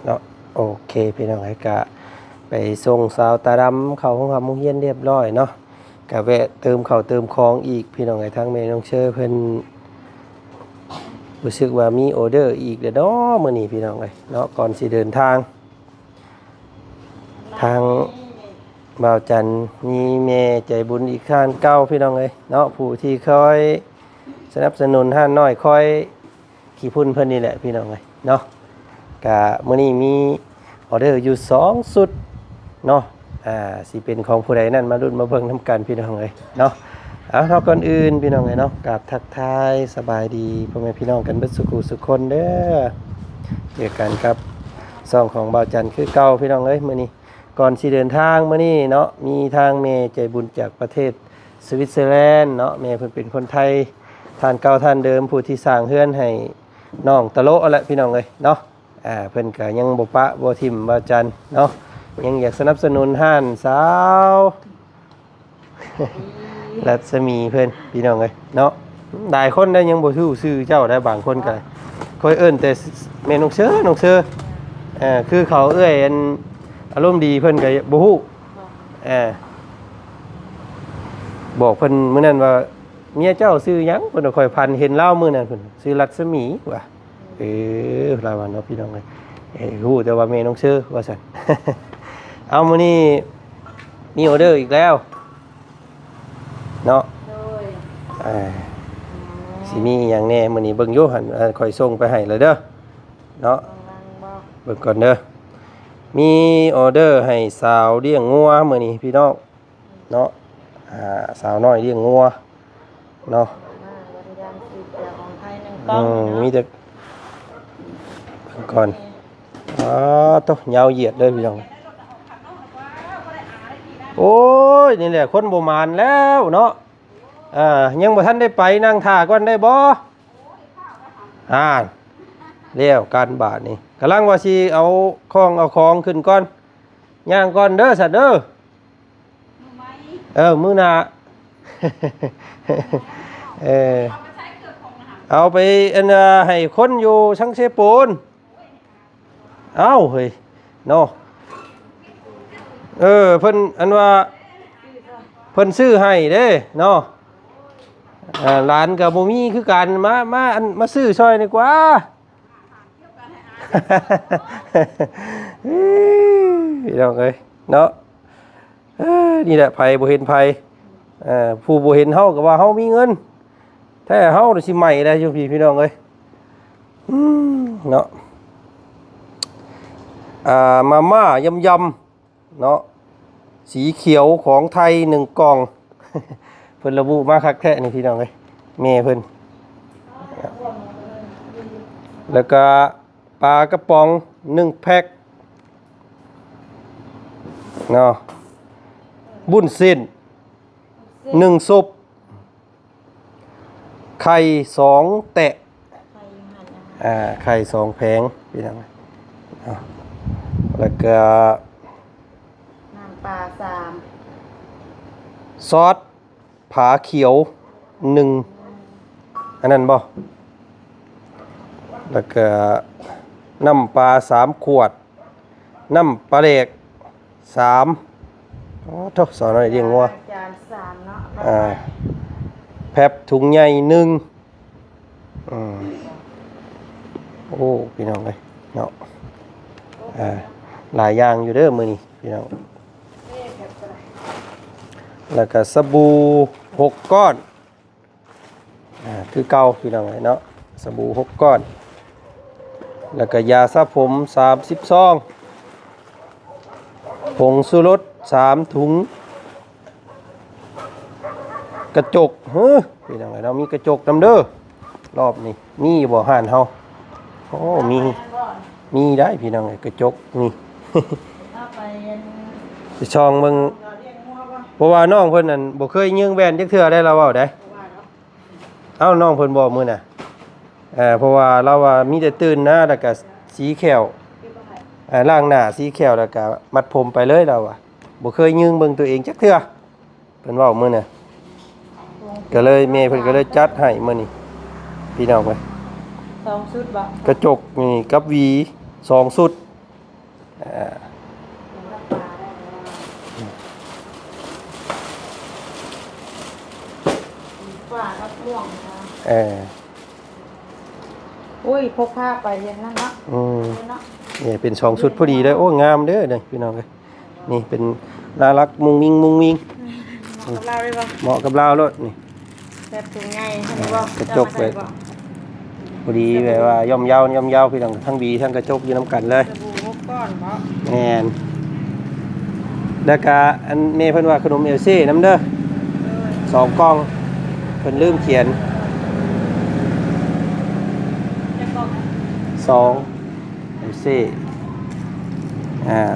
เนาะโอเคพี่น้องไอ้กะไปส่งสาวตาดำเข้าห้องทำโรงเรียนเรียบร้อยเนาะกะแวะเติมข้าวเติมของอีกพี่น้องไอ้ทางแม่น้องเชอเพิ่นรู้สึกว่ามีออเดอร์อีกเด้อเนาะมื้อนี้พี่น้องเอ้ยเนาะก่อนสิเดินทางบ่าวจันทร์มีแม่ใจบุญอีกท่านเก่าพี่น้องเอ้ยเนาะผู้ที่คอยสนับสนุนท่านน้อยคอยขี้พุ่นเพิ่นนี่แหละพี่น้องเอ้ยเนาะกะมื้อนี้มีออเดอร์อยู่2สุดเนาะสิเป็นของผู้ใดนั่นมารุ่นมาเบิ่งนำกันพี่น้องเอ้ยเนาะเอาเนาะก่อนอื่นพี่น้องเอ้ยเนาะกราบทักทายสบายดีพ่อแม่พี่น้องกันเบิดสุขสุขคนเด้อเจอกันครับซ่องของบ่าวจันทร์คือเก่าพี่น้องเอ้ยมื้อนี้ก่อนสิเดินทางมื้อนี้เนาะมีทางแม่ใจบุญจากประเทศสวิตเซอร์แลนด์เนาะแม่เพิ่นเป็นคนไทยท่านเก่าท่านเดิมผู้ที่สร้างเฮือนให้น้องตะโลเอาละพี่น้องเอ้ยเนาะเพิ่นก็ยังบ่ปะบ่ทิ่มบ่าวจันทร์เนาะยังอยากสนับสนุนห้านสาว รัศมีเพิ่นพี่น้องเอ้ยเนาะหลายคนได้ยังบ่ฮู้ชื่อเจ้าได้บางคนก็ค่อยเอิ้นแต่แม่น้องเชอคือเขาเอ้ยอันอารมณ์ดีเพิ่นก็บ่ฮู้บอกเพิ่นมื้อนั้นว่าเมียเจ้าชื่อหยังเพิ่นก็ค่อยพันเห็นเล่ามื้อนั้นเพิ่นชื่อรัศมีว่ะลาวันเนาะพี่น้องเอ้ยฮู้แต่ว่าแม่น้องเชอว่าซั่น เอามื้อนี้มีออเดอร์อีกแล้วเนาะสิมีอย่างแน่มื้อนี้เบิ่งอยู่หั่นค่อยส่งไปให้เลยเด้อเนาะเบิ่งก่อนเด้อมีออเดอร์ให้สาวเลี้ยงงัวมื้อนี้พี่น้องเนาะสาวน้อยเลี้ยงงัวเนาะมีแต่เบิ่งก่อนโตยาวเหยียดเลยพี่น้องโอ้ยนี่แหละคนบ่มานแล้วเนาะยังบ่ทันได้ไปนั่งท่าก่อนได้บ่แล้วการบาทนี่กำลังว่าสิเอาของขึ้นก่อนย่างก่อนเด้อสัตว์เด้อมื้อหน้า เอาไปให้คนอยู่ชังเชปูนเอ้าเฮ้ยเนาะเพิ่นว่าเพิ่นซื้อให้เด้เนาะหลานกับบ่มีคือกันมาซื้อซอยดีกว่าพี่น้องเอ้ยเนาะนี่แหละไผบ่เห็นไผผู้บ่เห็นเฮาก็ว่าเฮามีเงินแท้เฮาสิใหม่ได้อยู่พี่น้องเอ้ยเนาะมาม่ายำเนาะสีเขียวของไทย1กล่อง เพิ่นระบุมาคักแท้นี่พี่น้องเอ้ยแม่เพิ่นแล้วก็ปลากระป๋อง1แพ็คเนาะบุ้นเส้น1ซุปไข่2แตะไข่2แผงพี่น้องแล้วก็น้ำปลา3ซอสผาเขียว1อันนั้นบ่แล้วก็น้ำปลา3ขวดน้ำปลาแดก3โทษสอนหน่อยเรียงงัวจาน3เนาะแพ็บถุงใหญ่1โอ้พี่น้องเอ้ยเนาะหลายอย่างอยู่เด้อมื้อนี้พี่น้องแล้วก็สบู่6ก้อนคือเก่าพี่น้องเนาะสบู่6ก้อนแล้วก็ยาสระผม30ซองผงชูรส3ถุงกระจกพี่น้องเนาะมีกระจกนำเด้อรอบนี้มีบ่ห่านเฮาโอ้มีได้พี่น้องกระจกนี่ ไปช่องมึงเพราะว่าน้องเพิ่นนั่นบ่เคยยิงแบนจักเทื่อได้เราเว้าได้เอ้าน้องเพิ่นบอกมื้อน่ะเพราะว่าเราว่ามีแต่ตื่นหน้าแล้วก็สีแขวล้างหน้าสีแขวแล้วก็มัดผมไปเลยเราอ่ะบ่เคยยิงเบิ่งตัวเองจักเทื่อเพิ่นเว้ามื้อน่ะก็เลยแม่เพิ่นก็เลยจัดให้มื้อนี้พี่น้องเอ้ย2ชุดบ่กระจกนี่กับหวี 2สุดถึงน้ำปลาได้แล้วฝ้ารับม่วงนะ เออ อุ้ยพกผ้าไปเย็นนั่นเนาะ เนาะ นี่เป็น2ชุดพอดีเลยโอ้งามเด้อเด้อพี่น้องเอ้ยนี่เป็นน่ารักมุ้งมิ้งมุ้งมิ้ง เหมาะกับเราเลยบ่ เหมาะกับเราโลดนี่ แบบถึงไงใช่ไหมบ่ กระจกเลย พอดีแบบว่าย่อมเยาพี่น้องทั้งบีทั้งกระจกอยู่นํกันเลย สบู่6ก้อนบ่ แม่นแล้วก็อันแม่เพิ่นว่าขนมเอลซี่นำเด้อ2กล่องเพิ่นลืมเขียน จะกล่อง 2เอลซี่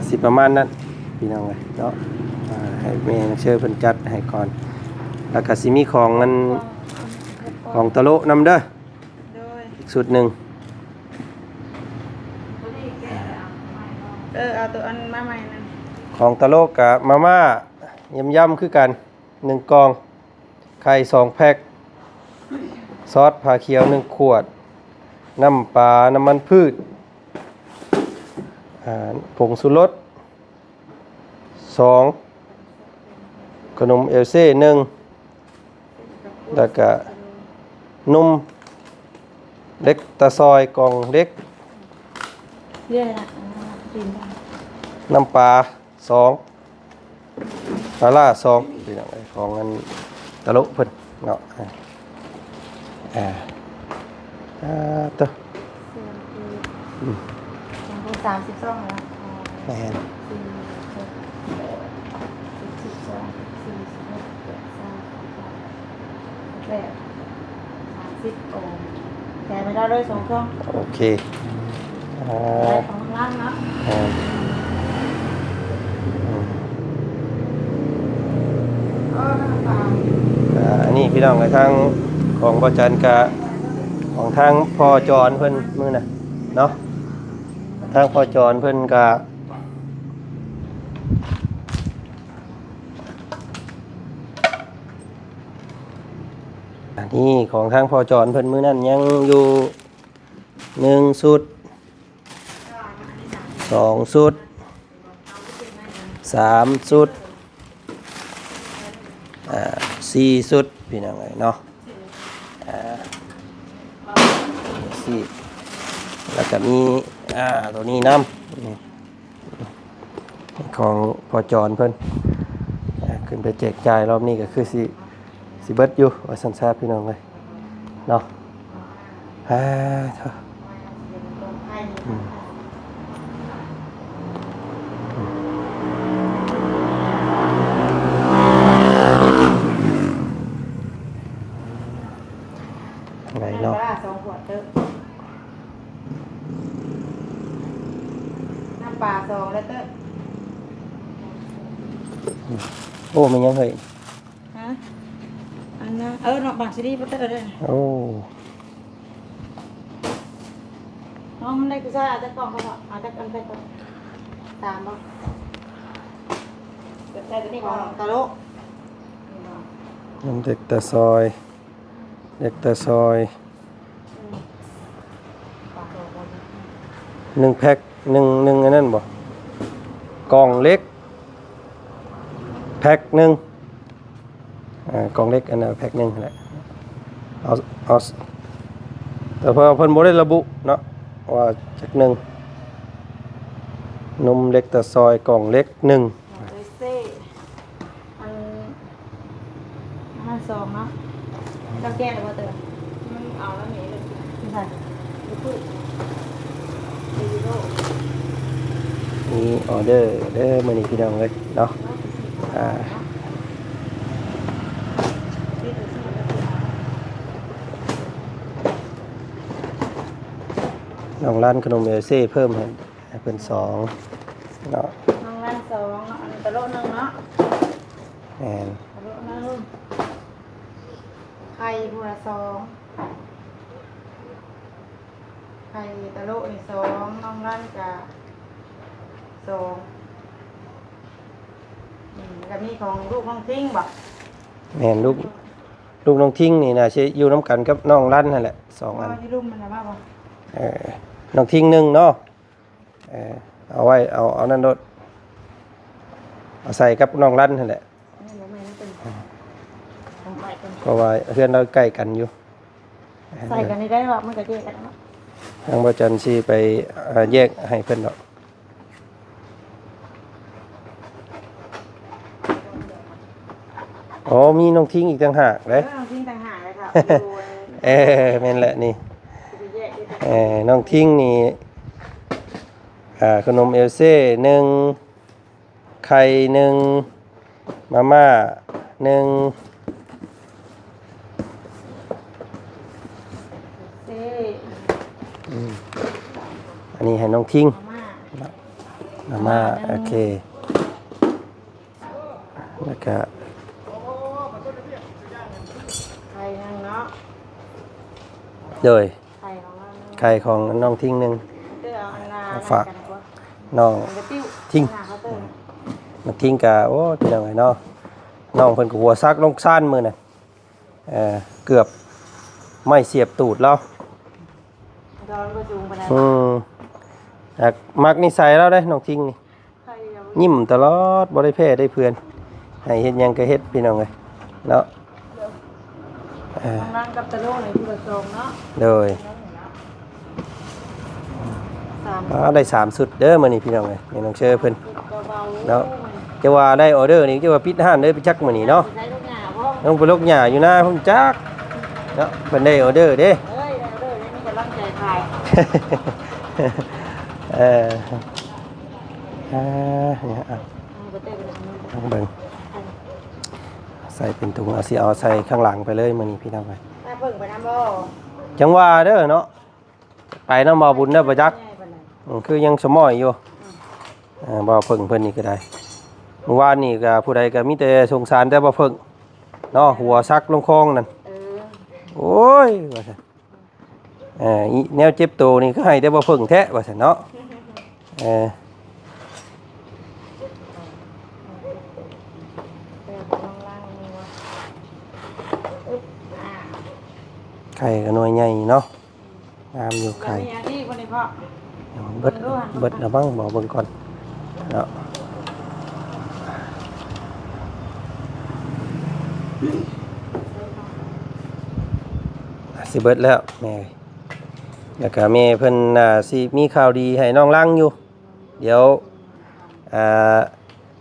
สิประมาณนั้นพี่น้องเอ้ยเนาะให้แม่เชิญเพิ่นจัดให้ก่อนแล้วก็สิมีของมันของตะโลนำเด้อ โดย อีกสุดหนึง เอาตัวอันมาใหม่นั่น ของตะโลกับมาม่ายำคือกัน1กล่องไข่2แพ็คซอสผาเขียว1ขวดน้ำปลาน้ำมันพืชผงชูรส2ขนมเอลเซ่1แล้วก็นมเล็กตะซอยกล่องเล็ก เรื่อยนะกินได้ น้ำปลา2ปลาล่า2พี่น้องเอ้ยของอันตะลุเพิ่นเนาะตัว ยังคง32แล้ว แม่น 30โอ้แกไม่ได้เลย2ช่อง โอเคอ่า ได้ของร้านนะ อ่าอืม น้ำปลา อันนี้พี่น้องกับทางของบ่จันกะของทางพ่อจรเพิ่นมื้อน่ะเนาะทางพ่อจรเพิ่นกะอันนี้ของทางพ่อจรเพิ่นมื้อนั้นยังอยู่1ชุด2ชุด3ชุด4ชุดพี่น้องเอ้ยเนาะสี่แล้วก็มีตัวนี้น้ำนี่ของพอจรเพิ่นขึ้นไปแจกจ่ายรอบนี้ก็คือสิเบิดอยู่ว่าสันซาพี่น้องเลยเนาะเถอะอะไรเนาะ 2 ขวดเด้อน้ำปลา2แล้วเด้อ โอ้มันยังเฮ้ย ฮะอันนั้นเนาะบางซีรีส์บ่เด้อเด้อ โอ้ น้องมันได้คือซ่าอาจจะกล่องเขาบ่อาจจะกันไปก่อนตามบ่เดี๋ยวใส่ตัวนี้ก่อนตะโล น้ำเด็กตะซอยเด็กตะซอย1แพ็คหนึ่งอันนั้นบ่กล่องเล็กแพ็คหนึ่งกล่องเล็กอันนั้นแพ็คหนึ่งแหละเอาแต่พอเพิ่นบ่ได้ระบุเนาะว่าจักหนึ่งนมเล็กตะซอยกล่องเล็ก1เอเซ่อัน2เนาะเจ้าแก้หรือว่าเตอมันเอาแล้วหนีเลยใช่ดูพูดดีโล มีออเดอร์เด้อมื้อนี้พี่น้องเอ้ยเนาะน้องร้านขนมเอลเซ่เพิ่มให้เพิ่น2เนาะ น้องร้าน2เนาะอันตะโลนึงเนาะ แม่น ตะโลนึงไข่บัว2ไข่ตะโลอีก2น้องร้านกะ2ก็มีของลูกน้องทิ้งบ่ แม่นลูกน้องทิ้งนี่น่ะสิอยู่นํกันกับน้องร้านนั่นแหละ2อัน ที่รุ่มมันนะว่าบ่ น้องทิ้ง1เนาะ เอาไว้เอานั่นรถเอาใส่กับน้องรันนั่นแหละ นี่บ่แม่นเป็นของใหม่เป็น เพราะว่าเพื่อนเราใกล้กันอยู่ ใส่กันได้ว่ามันก็เจกันเนาะ ทางบ่จันทร์สิไปแยกให้เพิ่นดอกอ๋อมีน้องทิ้งอีกต่างหากเด้ ทิ้งต่างหากเลยค่ะ แม่นแหละนี่ ไปแยกด้วย น้องทิ้งนี่ขนมเอลเซ่1ไข่1มาม่า1 เซ่ อันนี้ให้น้องทิ้ง มาม่า มาม่าโอเคแล้วก็ ไข่นั่งเนาะ โดย ไข่ของเรา ไข่ของน้องทิ้งหนึ่ง เตื้ออันนา ฝากน้อง มันก็ติ้ว ทิ้ง หน้าเขาเตื้อ น้องทิ้งกะโอ้เป็นยังไงเนาะน้องเพิ่นก็หัวซักลงซ่านมือน่ะเกือบไม่เสียบตูดแล้ว ดอนก็จูงไปได้ มักนิสัยแล้วได้น้องทิ้งนี่ ไข่ยัง ยิ้มตลอดบ่ได้แพ้ได้เพื่อนให้เฮ็ดหยังก็เฮ็ดพี่น้องเอ้ยเนาะ นั่งกับตะโล่ในที่ประจงเนาะ โดย สาม ได้3สุดเด้อมื้อนี้พี่น้องเอ้ยนี่น้องเชื่อเพิ่น เบาๆ เนาะจะว่าได้ออเดอร์นี่จะว่าปิดห้านเด้อไปจักมื้อนี้เนาะ ใช้ลูกหน้าพ่อ ต้องไปลกหญ้าอยู่นะผมจักเนาะเพิ่นได้ออเดอร์เด้ เอ้ยเด้อนี่กำลังใจถ่าย เออเนี่ยเอา ก็เต้นกัน ลองเบิ่งใส่เป็นถุงเอาสิเอาใส่ข้างหลังไปเลยมื้อนี้พี่น้องไป ถ้าเบิ่งไปน้ำบ่ จังว่าเด้อเนาะไปนำบ่บุญเด้อบ่จักคือยังสมอยอยู่บ่เพิ่งเพิ่นนี่ก็ได้เมื่อวานนี่ก็ผู้ใดก็มีแต่สงสารแต่บ่เพิ่งเนาะหัวซักลงคลองนั่นโอ้ยว่าซั่นอีแนวเจ็บตัวนี่ก็ให้แต่บ่เพิ่งแท้ว่าซั่นเนาะไข่ก็หน่วยใหญ่เนาะงามอยู่ไข่เบิดแล้วบ้างบอกเบิ่งก่อนเนาะสิเบิดแล้วแม่แล้วก็แม่เพิ่นสิมีข่าวดีให้น้องลังอยู่เดี๋ยว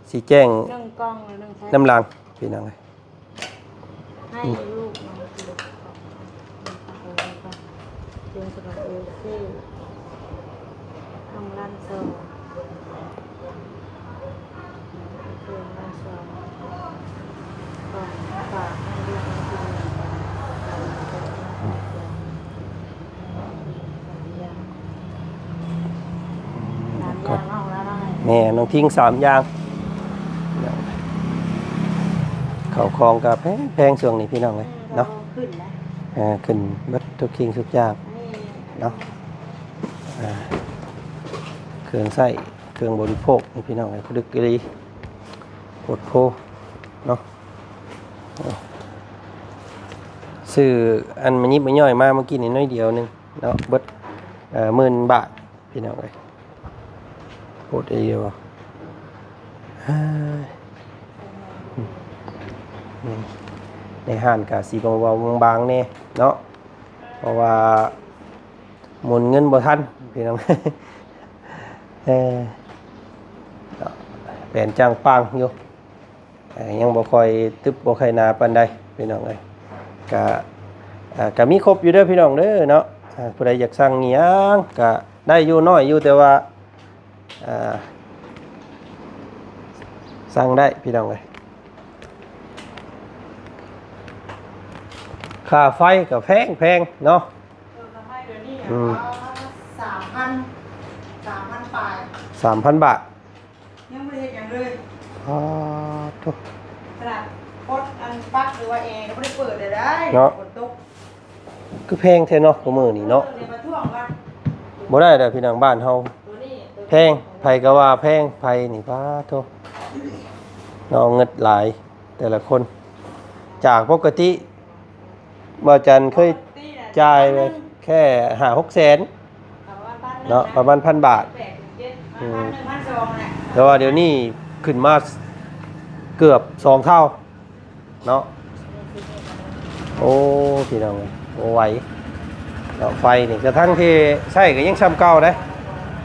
สิแจ้งน้ำลังพี่น้องให้ลูกเดินสำหรับเอลซี่ทำรันโซเดินรันโซก่อนฝากให้เรียนกินก็แม่น้องทิ้ง3อย่างเขาคลองกับแพงช่วงนี้พี่น้องเลยเนาะขึ้นเบิดทุกทิ้งทุกอย่างเนาะเครื่องใส้เครื่องบริโภคนี่พี่น้องเลยดึกดีปวดโพเนาะซื้ออันมันยิบมันย่อยมาเมื่อกี้นี่น้อยเดียวนึงเนาะเบิด10,000 บาทพี่น้องเลยโคตรเดียวในห้านกะสีบางๆเนี่ยเนาะเพราะว่าหมุนเงินบ่ทันพี่น้องแผนจ้างปังอยู่ยังบ่ค่อยตึบบ่ค่อยหนาปานใดพี่น้องเอ้ยก็มีครบอยู่เด้อพี่น้องเด้อเนาะผู้ใดอยากสั่งอีหยังก็ได้อยู่น้อยอยู่แต่ว่าสั่งได้พี่น้องเอ้ยค่าไฟก็แพงเนาะ3,000 ปลาย 3,000 บาทยังไม่ได้อย่างเลย ทุก ขนาดพดอันปักหรือว่าแอร์ก็ไม่ได้เปิดเลยได้ฝนตก คือแพงแท้เนาะของมื้อนี้เนาะบ่ได้เด้อพี่น้องบ้านเฮาแพงไผก็ว่าแพงไผนี่พาโทเนาะเงิดหลายแต่ละคนจากปกติบ่จันเคยจ่ายแค่5-6 แสนเนาะประมาณ 1,000 บาท อืม 1,200แหละ แต่ว่าเดี๋ยวนี้ขึ้นมาเกือบ2 เท่าเนาะโอ้พี่น้องโอ้ไหวเนาะไฟนี่กระทั่งที่ใช่ก็ยังซ้ำเก่าได้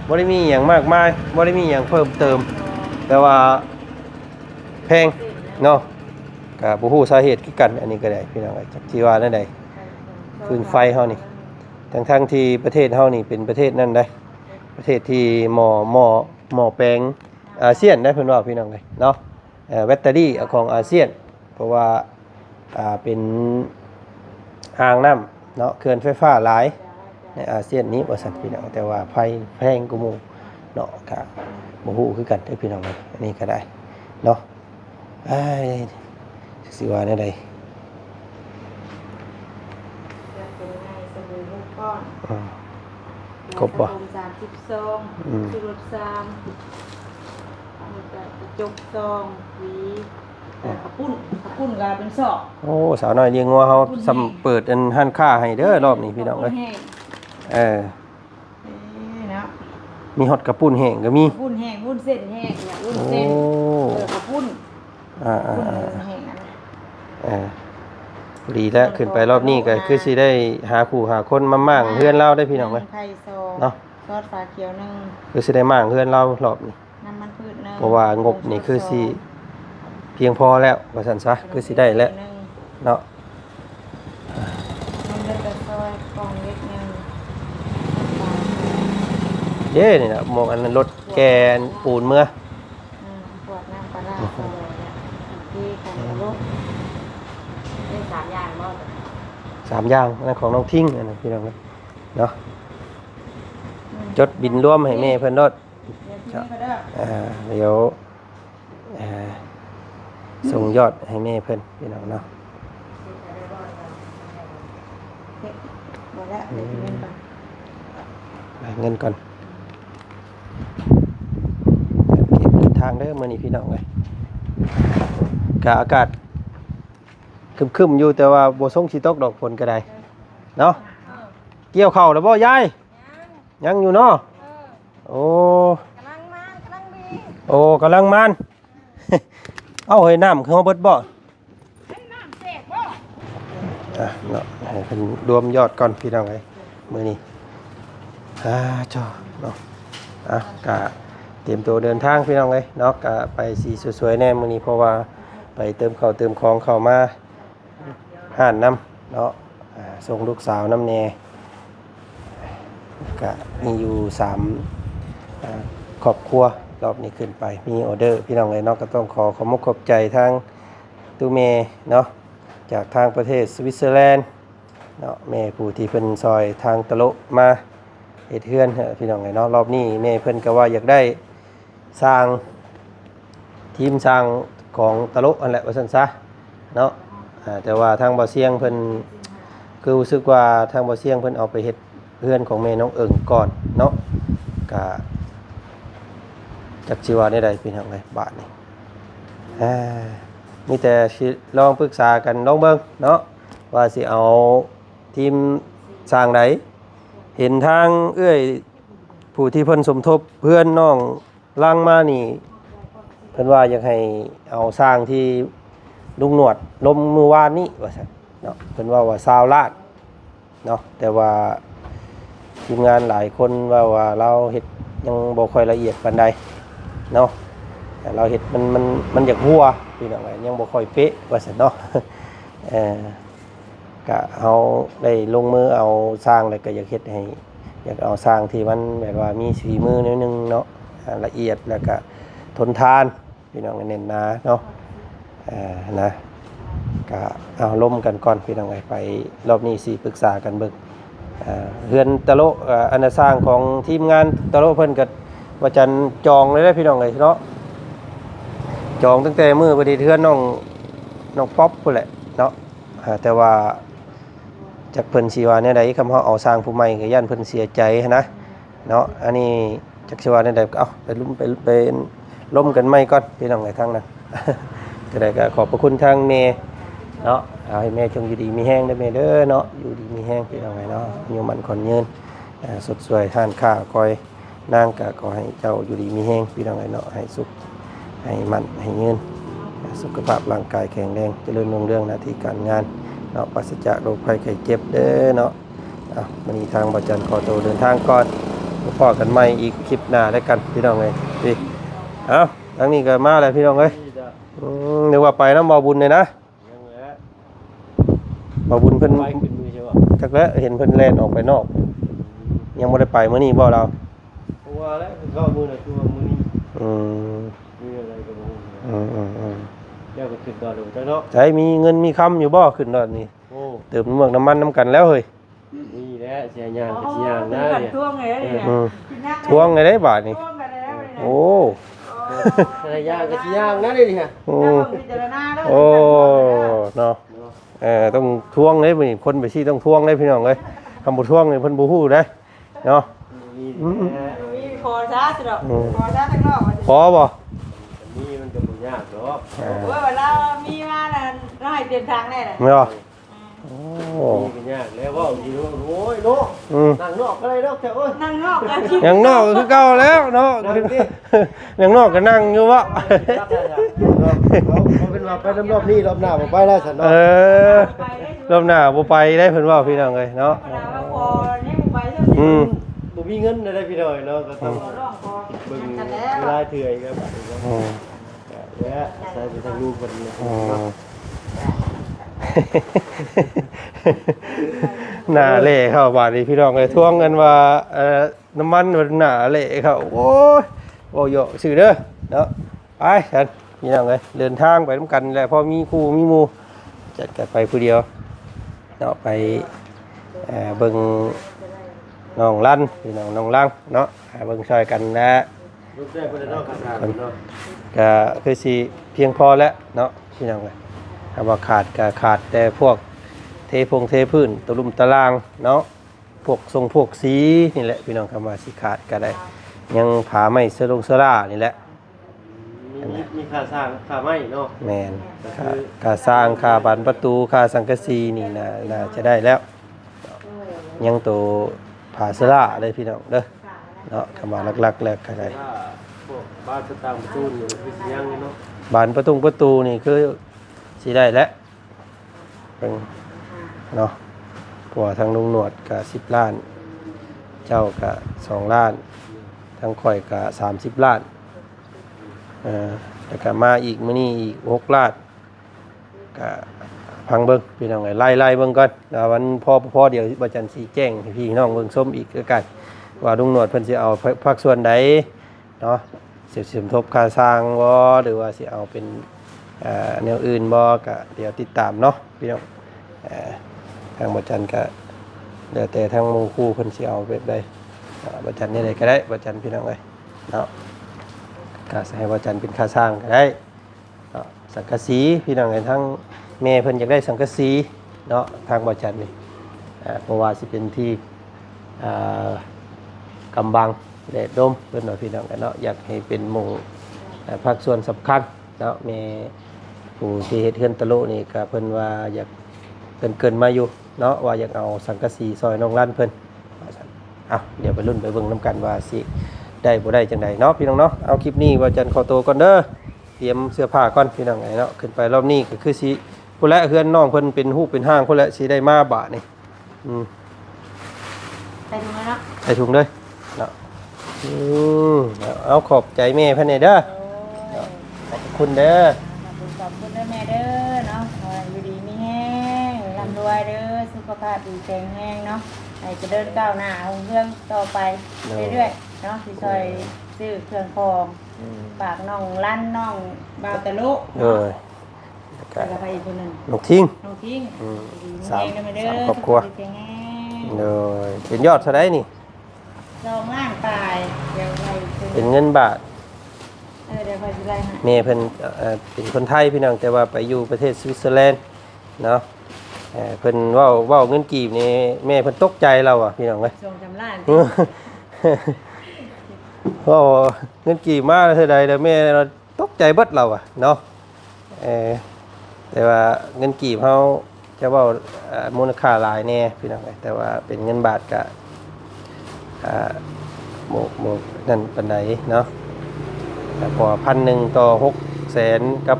บ่ได้มีอย่างมากมายบ่ได้มีอย่างเพิ่มเติม แต่ว่าแพงเนาะก็บ่ฮู้สาเหตุคือกันอันนี้ก็ได้พี่น้องจักสิว่าแนวใดฟืนไฟเฮานี่ทั้งที่ประเทศเฮานี่เป็นประเทศนั่นได้ประเทศที่หม้อแปลงอาเซียนได้เพิ่นว่าพี่น้องเนาะแบตเตอรี่ของอาเซียนเพราะว่าเป็นอ่างน้ำเนาะเขื่อนไฟฟ้าหลายในอาเซียนนี้ว่าซั่นพี่น้องแต่ว่าไฟแพงกว่าหมู่เนาะก็บ่ฮู้คือกันเด้อพี่น้องอันนี้ก็ได้เนาะอ้ายสิว่าแนวใด เป็นไงสบู่มุกก้อน ครบบ่ 30ซองชูรส3อันนี้ก็จกซองหวีข้าวปุ้นก็เป็นซอก โอ้สาวน้อยเลี้ยงงัวเฮาซ้ำเปิดอันห้านค้าให้เด้อรอบนี้พี่น้องเอ้ยเนาะ มีฮอดกระปุ้นแห้งก็มี วุ้นแห้งวุ้นเส้นแห้งเนี่ยวุ้นเส้นข้าวปุ้น อ่า วุ้นแห้งอันนั้นดีแล้วขึ้นไปรอบนี้ก็คือสิได้หาคู่หาคนมามั่างเฮือนเราได้พี่น้องเอ้ย ไข่ซอง เนาะ ซอสฟ้าเขียวนึง คือสิได้มั่างเฮือนเรารอบนี้ น้ำมันพืชนึง เพราะว่างบนี่คือสิเพียงพอแล้วว่าซั่นซะคือสิได้แล้วเนาะ น้ำเลือดซอยกล่องเล็กนึง เด้นี่น่ะหมองอันนั้นรถแกนปูนเมื่อ ขวดน้ำปลาร้าซอยเนี่ยที่กันลูกได้3อย่างบ่ 3 อย่างอันนั้นของน้องทิ้งอันนั้นพี่น้องเอ้ยเนาะจดบินรวมให้แม่เพิ่นโลด เดี๋ยวส่งยอดให้แม่เพิ่นพี่น้องเนาะ หมดแล้วเดี๋ยวกินก่อน เงินก่อนเก็บเดินทางเด้อมื้อนี้พี่น้องเอ้ยก็อากาศครึมๆอยู่แต่ว่าบ่ส่งสิตกดอกฝนก็ได้เนาะเกี่ยวข้าวแล้วบ่ยายยังอยู่เนาะโอ้โอ้กำลังมัน เอ้าเฮ้ยน้ำคือเฮาเบิดบ่เนาะให้เพิ่นรวมยอดก่อนพี่น้องเอ้ยมื้อนี้จ้าเนาะก็เตรียมตัวเดินทางพี่น้องเอ้ยเนาะก็ไปสีสวยๆแน่มื้อนี้เพราะว่าไปเติมข้าวเติมของเข้ามาห้านน้ำเนาะส่งลูกสาวน้ำแน่ก็มีอยู่3ครอบครัวรอบนี้ขึ้นไปมีออเดอร์พี่น้องเอ้ยเนาะก็ต้องขอบมุกขอบใจทางตู้เมเนาะจากทางประเทศสวิตเซอร์แลนด์เนาะแม่ผู้ที่เพิ่นซอยทางตะโลมาเฮ็ดเฮือนพี่น้องเอ้ยเนาะรอบนี้แม่เพิ่นก็ว่าอยากได้สร้างทีมสร้างของตะโลอันแหละว่าซั่นซะเนาะแต่ว่าทางบ่อเสียงเพิ่นคือรู้สึกว่าทางบ่อเสียงเพิ่นเอาไปเฮ็ดเฮือนของแม่น้องเอิงก่อนเนาะก็จักสิว่าได้ใดพี่น้องเอ้ยบาทนี่มีแต่สิลองปรึกษากันลองเบิ่งเนาะว่าสิเอาทีมสร้างใดเห็นทางเอื้อยผู้ที่เพิ่นสมทบเพื่อนน้องล่างมานี่เพิ่นว่าอยากให้เอาสร้างที่ลุงหนวดลมมือวานนี้ว่าซั่นเนาะเพิ่นว่า20 ล้านเนาะแต่ว่าทีมงานหลายคนว่าเราเฮ็ดยังบ่ค่อยละเอียดปานใดเนาะแต่เราเฮ็ดมันอยากหัวพี่น้องยังบ่ค่อยเป๊ะว่าซั่นเนาะก็เอาได้ลงมือเอาสร้างแล้วก็อยากเฮ็ดให้อยากเอาสร้างที่มันแบบว่ามีฝีมือนิดนึงเนาะละเอียดแล้วก็ทนทานพี่น้องเน้นหนาเนาะนะก็เอาล้มกันก่อนพี่น้องไปรอบนี้สิปรึกษากันเบิ่งเฮือนตะโลอันสร้างของทีมงานตะโลเพิ่นก็ว่าจันจองเลยได้พี่น้องเนาะจองตั้งแต่มื้อบ่ได้เฮือนน้องป๊อปพุ่นแหละเนาะแต่ว่าจากเพิ่นสิว่าแนวใดคำเฮาเอาสร้างผู้ใหม่ก็ย่านเพิ่นเสียใจนะเนาะอันนี้จักสิว่าแนวใดก็เอาไปล้มกันใหม่ก่อนพี่น้องทางนั้น ก็ได้ก็ขอบพระคุณทางแม่เนาะเอาให้แม่จงอยู่ดีมีแห้งเด้อแม่เด้อเนาะอยู่ดีมีแห้งพี่น้องเนาะอยู่มันคนยืนสดสวยทานข้าวคอย นางก็ขอให้เจ้าอยู่ดีมีแฮงพี่น้องไอ้เนาะให้สุขให้มั่นให้เงินสุขภาพร่างกายแข็งแรงเจริญรุ่งเรืองหน้าที่การงานเนาะปราศจากโรคภัยไข้เจ็บเด้อเนาะวันนี้ทางบ่จันขอตัวเดินทางก่อนพบกันใหม่อีกคลิปหน้าแล้วกันพี่น้องเอ้ยพี่ทางนี้ก็มาแล้วพี่น้องเอ้ยนึกว่าไปน้ำบ่อบุญเลยนะบ่อบุญเพิ่นจักแล้วเห็นเพิ่นแล่นออกไปนอกยังบ่ได้ไปมื้อนี้บ่เราว่าแล้วก็มือน่ะคือมือนี้มีอะไรก็บ่แล้วก็ขึ้นดอดลงจังเนาะใช้มีเงินมีคำอยู่บ่ขึ้นดอดนี่โอ้เติมน้ำมันน้ำกันแล้วเฮ้ยมีแล้วเสียยางก็เสียยางนะเนี่ยท่วงไงเนี่ยทวงไงได้บาทนี่โอ้เสียยางก็เสียยางนะเนี่ยโอ้เนาะต้องทวงเลยมื้อนี้คนไปซี่ต้องทวงเลยพี่น้องเอ้ยคำบ่ทวงนี่เพิ่นบ่ฮู้เด้เนาะพอช้าสิดอกพอช้าทั้งรอบพอบ่มีมันก็บ่ยากดอกว่าเรามีมาน่ะเราให้เต็มทางแน่เลยไม่หรอโอ้ก็ยากแล้วว่าดีโอ้ยโลนั่งนอกก็ได้ดอกแท้โอ้ยนั่งนอกกันยังนอกคือเก่าแล้วเนาะยังนอกก็นั่งอยู่วะเขาเป็นว่าไปรอบนี้รอบหน้าบ่ไปแล้วซั่นเนาะรอบหน้าบ่ไปได้เพิ่นว่าพี่น้องเอ้ยเนาะบ่มีเงินได้พี่น้อยเนาะก็ต้องเบิ่งเวลาเถื่อยครับแล้วใส่ไปทางลูกเพิ่นเนาะหน้าเละเข้าบาดนี้พี่น้องเอ้ยทวงกันว่าน้ำมันหน้าเละเข้าโอ้ยบ่เหยาะซื่อเด้อเนาะไปกันพี่น้องเอ้ยเดินทางไปนำกันแหละพอมีครูมีหมู่จัดกันไปผู้เดียวเนาะไปเบิ่งน้องลั่นพี่น้องน้องลังเนาะเบิ่งช่วยกันนะรูปแรกเพิ่นเนาะก็คือสิเพียงพอแล้วเนาะพี่น้องเอ้ยถ้าว่าขาดก็ขาดแต่พวกเทพื้นตะลุ่มตารางเนาะพวกทรงพวกสีนี่แหละพี่น้องคำว่าสิขาดก็ได้ยังผาไม้เสลานี่แหละมีค่าสร้างค่าไม้เนาะแม่นค่าสร้างค่าบานประตูค่าสังกะสีนี่น่าจะได้แล้วยังตัวผาเสลาเลยพี่น้องเด้อเนาะคำว่าหลักๆแล้วก็ได้พวกบ้านต่างประตูนี่คือสิยังเนาะบานประตูนี่คือสิได้แล้วเนาะเพราะว่าทางลุงหนวดก็10 ล้านเจ้าก็2 ล้านทางข่อยก็30 ล้านแล้วก็มาอีกมื้อนี้อีก6 ล้านก็พังเบิ่งพี่น้องไล่เบิ่งก่อนแล้ววันพอเดี๋ยวบ่จันสิแจ้งให้พี่น้องเบิ่งส้มอีกคือกันว่าลุงหนวดเพิ่นสิเอาภาคส่วนใดเนาะสิสมทบค่าสร้างบ่หรือว่าสิเอาเป็นแนวอื่นบ่ก็เดี๋ยวติดตามเนาะพี่น้องทางบ่จันก็แล้วแต่ทางหมู่ครูเพิ่นสิเอาแบบใดบ่จันนี่ใดก็ได้บ่จันพี่น้องเอ้ยเนาะก็ให้บ่จันเป็นค่าสร้างก็ได้เนาะสังกะสีพี่น้องเอ้ยทั้งแม่เพิ่นอยากได้สังกะสีเนาะทางบ่จันนี่เพราะว่าสิเป็นที่กำบังแดดร่มเพิ่นว่าพี่น้องกันเนาะอยากให้เป็นหมู่ภาคส่วนสำคัญเนาะแม่ผู้ที่เฮ็ดเฮือนตะโลนี่ก็เพิ่นว่าอยากเกินมาอยู่เนาะว่าอยากเอาสังกะสีซอยน้องลั่นเพิ่นว่าซั่นเดี๋ยวไปลุ้นไปเบิ่งนํกันว่าสิได้บ่ได้จังไดเนาะพี่น้องเนาะเอาคลิปนี้ว่าจันขอตัวก่อนเด้อเตรียมเสื้อผ้าก่อนพี่น้องเนาะขึ้นไปรอบนี้ก็คือสิพุ่นละเฮือนน้องเพิ่นเป็นรูปเป็นห้างพุ่นละสิได้มาบะนี่ใส่ถุงเลยเนาะใส่ถุงเลยเนาะเอาขอบใจแม่เพิ่นเด้อขอบคุณเด้อขอบคุณแม่เด้อเนาะอยู่ดีมีแห้งร่ำรวยเด้อสุขภาพดีแข็งแรงเนาะให้เจริญก้าวหน้าเรื่องต่อไปเรื่อยๆเนาะสิช่วยซื้อเครื่องคองฝากน้องลั่นน้องบ่าวตะลุแล้วก็ไปอีกคนนึงน้องทิ้ง3ครอบครัวเลยเป็นยอดเท่าไหร่นี่2 ล้านปลายเดี๋ยวไปเป็นเงินบาทเดี๋ยวไปสิไล่แม่เพิ่นเป็นคนไทยพี่น้องแต่ว่าไปอยู่ประเทศสวิตเซอร์แลนด์เนาะเพิ่นเว้าเงินกีบนี่แม่เพิ่นตกใจเราอ่ะพี่น้องเอ้ย2 ล้านว่าเงินกีบมาเท่าใดแล้วแม่เราตกใจเบิดเราอ่ะเนาะแต่ว่าเงินกีบเฮาจะเว้ามูลค่าหลายแน่พี่น้องเอ้ยแต่ว่าเป็นเงินบาทก็ โมนั่นปานใดเนาะแต่พอ1,000ต่อ600,000กับ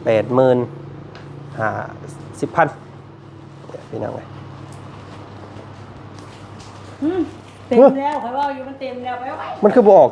80,000 10,000พี่น้องเอ้ย เต็มแล้วใครว่าอยู่มันเต็มแล้วไปไว้ มันคือบ่ออก